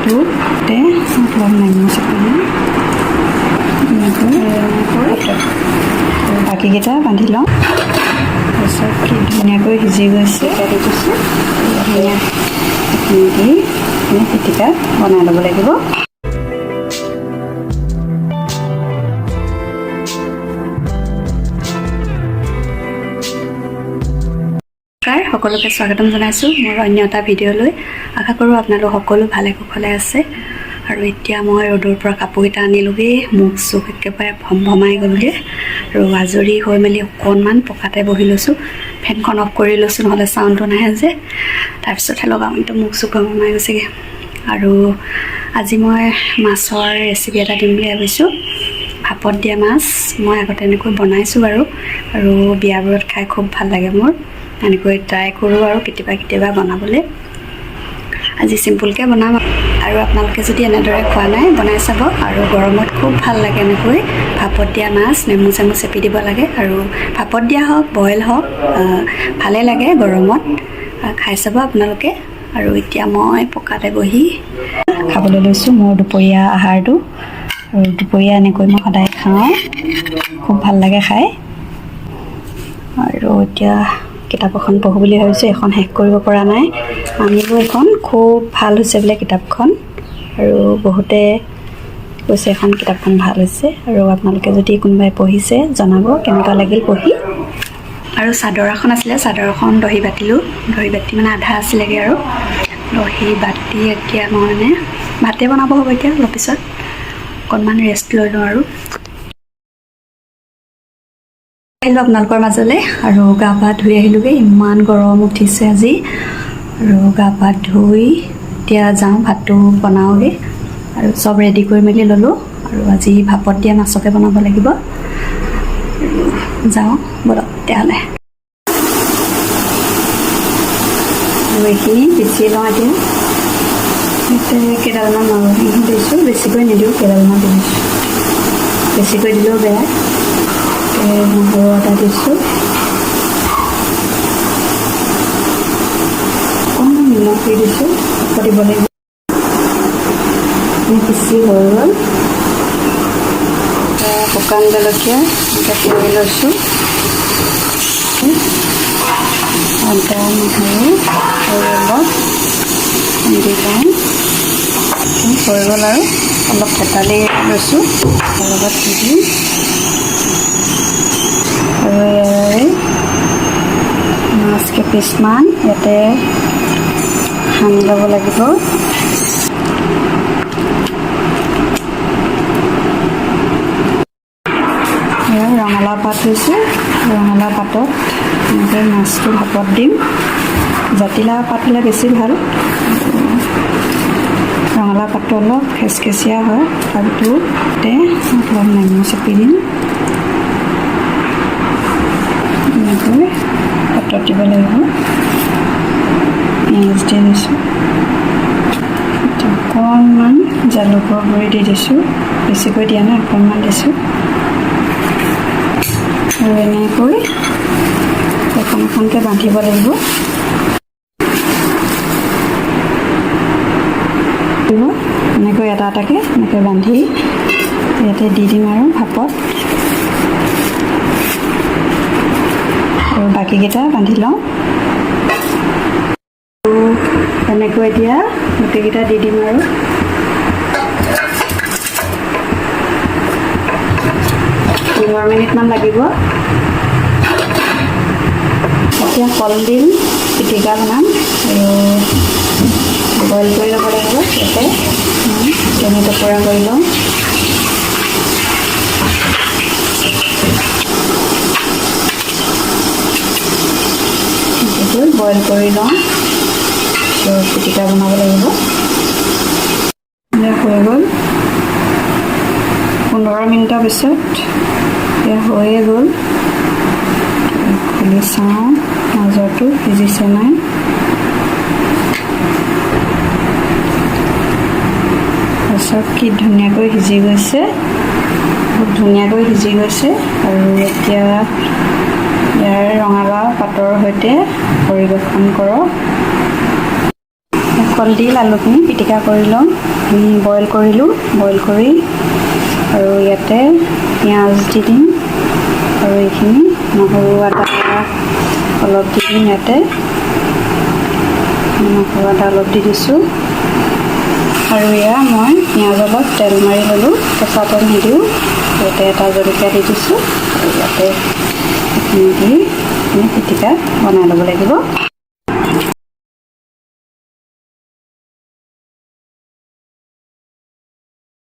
এইটোতে অলপ নেমু চেপি বাকীকেইটা বান্ধি লওঁ। তাৰপিছত কি ধুনীয়াকৈ সিজি গৈছে ধুনীয়া দি পিটিকা বনাই ল'ব লাগিব। সকলোকে স্বাগতম জনাইছোঁ মোৰ অন্য এটা ভিডিঅ'লৈ। আশা কৰোঁ আপোনালোক সকলো ভালে কুশলে আছে। আৰু এতিয়া মই ৰ'দৰ পৰা কাপোৰকেইটা আনিলোগৈ, মুখ চুখ একেবাৰে ভমভমাই গ'লগৈ আৰু আজৰি হৈ মেলি অকণমান পকাতে বহি লৈছোঁ। ফেনখন অফ কৰি লৈছোঁ, নহ'লে চাউণ্ডটো নাহে যে। তাৰপিছতহে লগাওঁ, কিন্তু মুখ চুখ ভমভমাই গৈছেগৈ। আৰু আজি মই মাছৰ ৰেচিপি এটা দিম বুলি ভাবিছোঁ। ভাপত দিয়া মাছ মই আগতে এনেকৈ বনাইছোঁ বাৰু, আৰু বিয়াবোৰত খাই খুব ভাল লাগে মোৰ। এনেকৈ ট্ৰাই কৰোঁ আৰু কেতিয়াবা বনাবলৈ। আজি চিম্পুলকৈ বনাম, আৰু আপোনালোকে যদি এনেদৰে খোৱা নাই বনাই চাব। আৰু গৰমত খুব ভাল লাগে এনেকৈ ভাপত দিয়া মাছ, নেমু চেমু চেপি দিব লাগে। আৰু ভাপত দিয়া হওক বইল হওক ভালেই লাগে গৰমত, খাই চাব আপোনালোকে। আৰু এতিয়া মই পকাতে বহি খাবলৈ লৈছোঁ মোৰ দুপৰীয়া আহাৰটো। আৰু দুপৰীয়া এনেকৈ মই সদায় খাওঁ, খুব ভাল লাগে খাই। আৰু এতিয়া কিতাপ এখন পঢ়োঁ বুলি ভাবিছোঁ, এখন শেষ কৰিব পৰা নাই। আনিলোঁ এখন, খুব ভাল হৈছে বোলে কিতাপখন, আৰু বহুতে কৈছে এখন কিতাপখন ভাল হৈছে। আৰু আপোনালোকে যদি কোনোবাই পঢ়িছে জনাব কেনেকুৱা লাগিল পঢ়ি। আৰু চাদৰ এখন আছিলে, চাদৰ এখন দহি বাতিলোঁ, দহি বাতি মানে আধা আছিলেগৈ। আৰু দহি বাতি এতিয়া মই মানে ভাতে বনাব হ'ব এতিয়া অলপ পিছত, অকণমান ৰেষ্ট লৈ লওঁ। আৰু আহিলোঁ আপোনালোকৰ মাজলৈ, আৰু গা পা ধুই আহিলোগৈ। ইমান গৰম উঠিছে আজি। আৰু গা পা ধুই এতিয়া যাওঁ ভাতটো বনাওঁগৈ, আৰু চব ৰেডি কৰি মেলি ল'লোঁ। আৰু আজি ভাপত দিয়া মাছকে বনাব লাগিব। যাওঁ ব'লক তেতিয়াহ'লে। আৰু এইখিনি পিচি লওঁ এতিয়া। কেইডালমান নৰসিংহ দিছোঁ, বেছিকৈ নিদিওঁ, কেইডালমান দিছোঁ। বেছিকৈ দিলেও বেয়া। নহৰু এটা দিছোঁ, অকণমান নিমখ দি দিছোঁ, আকৌ দিব লাগিব। পিচি হৈ গ'ল। শুকান জলকীয়া এনেকৈ পুৰি লৈছোঁ, আদা নহৰু অলপ দি লওঁ। হৈ গ'ল, আৰু অলপ থেতালি লৈছোঁ, লগত দি দিম। মাছ কেইপিচমান ইয়াতে সানি ল'ব লাগিব। ৰঙালাও পাত হৈছে, ৰঙালাও পাতত এনেকৈ মাছটো ভাপত দিম। জাতিলাও পাত হ'লে বেছি ভাল। ৰঙালাও পাতটো অলপ খেচখেচীয়া হয়, তাৰপিছতে অলপ নেমু চেপি দিম। এনেকৈ পাতত দিব লাগিব। পিঁয়াজ দি দিছোঁ, অকণমান জালুকৰ গুড়ি দি দিছোঁ, বেছিকৈ দিয়া নাই, অকণমান দিছোঁ। আৰু এনেকৈ এখন এখনকৈ বান্ধিব লাগিব। এনেকৈ এটা এটাকৈ এনেকৈ বান্ধি ইয়াতে দি দিম আৰু ভাপত। আৰু বাকীকেইটা বান্ধি লওঁ। এনেকৈ এতিয়া গোটেইকেইটা দি দিম। আৰু 15 মিনিটমান লাগিব। এতিয়া কলডিল পিটিকা বনাম, আৰু বইল কৰি ল'ব লাগিব। ইয়াতে তেনে টুকুৰা কৰি লওঁ। বইল কৰি লওঁ, পিটিকা বনাব লাগিব। হৈ গ'ল 15 মিনিটৰ পিছত এতিয়া হৈয়ে গ'ল। খুলি চাওঁ মাজৰটো সিজিছে নাই। তাৰপিছত কি ধুনীয়াকৈ সিজি গৈছে, খুব ধুনীয়াকৈ সিজি গৈছে। আৰু এতিয়া ইয়াৰ ৰঙালাও পাতৰ সৈতে পৰিৱেশন কৰক। কলডিল আলুখিনি পিটিকা কৰি লওঁ বইল কৰিলোঁ বইল কৰি আৰু ইয়াতে পিঁয়াজ দি দিম আৰু এইখিনি নহৰু আদা অলপ দি দিম ইয়াতে নহৰু আদা অলপ দি দিছোঁ আৰু এয়া মই পিঁয়াজ অলপ তেল মাৰি ল'লোঁ কেঁচা তেল নিদিওঁ ইয়াতে এটা জলকীয়া দি দিছোঁ আৰু ইয়াতে এইখিনি দি পিটিকা বনাই ল'ব লাগিব